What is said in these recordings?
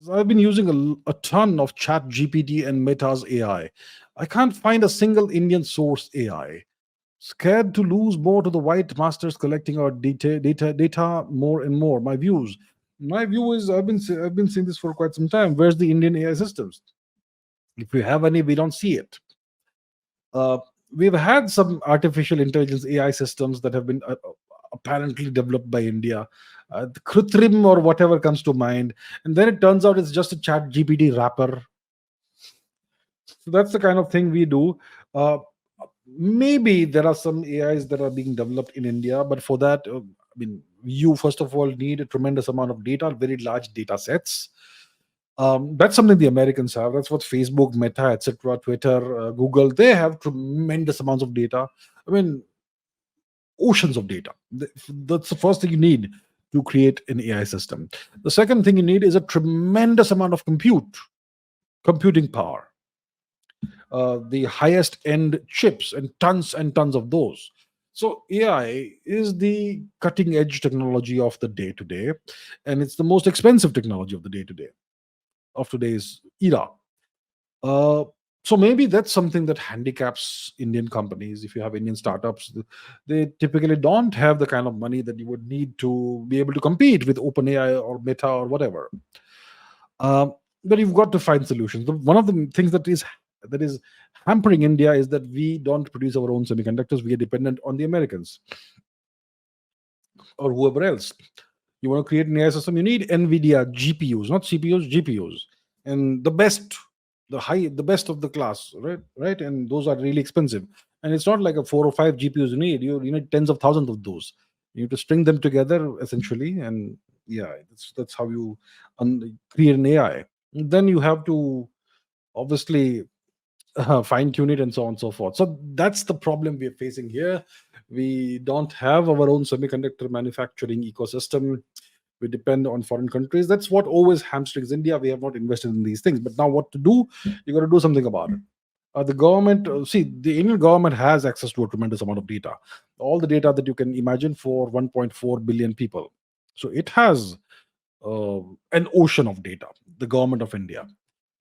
So I've been using a ton of Chat GPT and Meta's AI. I can't find a single Indian source AI. Scared to lose more to the white masters collecting our data more and more. My view is I've been saying this for quite some time. Where's the Indian AI systems? If we have any, we don't see it. Uh, we've had some artificial intelligence AI systems that have been apparently developed by India, the Krutrim or whatever comes to mind, and then it turns out it's just a Chat GPT wrapper. So that's the kind of thing we do. Maybe there are some AIs that are being developed in India, but for that, you first of all need a tremendous amount of data, very large data sets. That's something the Americans have. That's what Facebook, Meta, etc., Twitter, Google, they have tremendous amounts of data. I mean, oceans of data. That's the first thing you need to create an AI system. The second thing you need is a tremendous amount of computing power, the highest end chips and tons of those. So AI is the cutting edge technology of the day to day, and it's the most expensive technology of the day to day of today's era. Uh, so maybe that's something that handicaps Indian companies. If you have Indian startups, they typically don't have the kind of money that you would need to be able to compete with OpenAI or Meta or whatever. Um, but you've got to find solutions. One of the things that is hampering India is that we don't produce our own semiconductors. We are dependent on the Americans or whoever else. You want to create an AI system, you need NVIDIA GPUs, not CPUs, GPUs, and the best of the class, right? Right, and those are really expensive. And it's not like a 4 or 5 GPUs you need. You need tens of thousands of those. You need to string them together essentially, and yeah, that's how you create an AI. Then you have to obviously fine tune it and so on and so forth. So that's the problem we're facing here. We don't have our own semiconductor manufacturing ecosystem. We depend on foreign countries. That's what always hamstrings India. We have not invested in these things. But now, what to do? You got to do something about it. The government, see, the Indian government has access to a tremendous amount of data, all the data that you can imagine for 1.4 billion people. So it has an ocean of data, the government of India.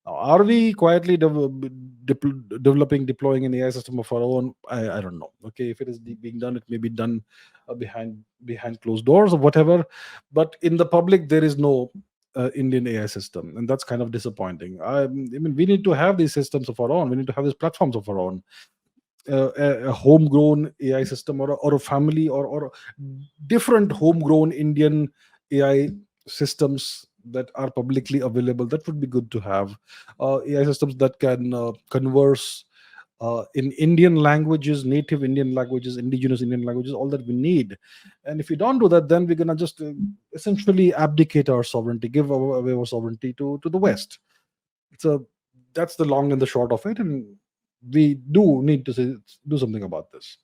Now, are we quietly deploying an AI system of our own? I don't know. Okay, if it is being done, it may be done behind closed doors or whatever. But in the public, there is no Indian AI system, and that's kind of disappointing. I mean, we need to have these systems of our own. We need to have these platforms of our own. A homegrown AI system, or a family, or different homegrown Indian AI systems that are publicly available. That would be good to have. AI systems that can converse in Indian languages, native Indian languages, indigenous Indian languages, all that we need. And if we don't do that, then we're gonna just essentially abdicate our sovereignty, give away our sovereignty to the West. So that's the long and the short of it, and we do need to do something about this.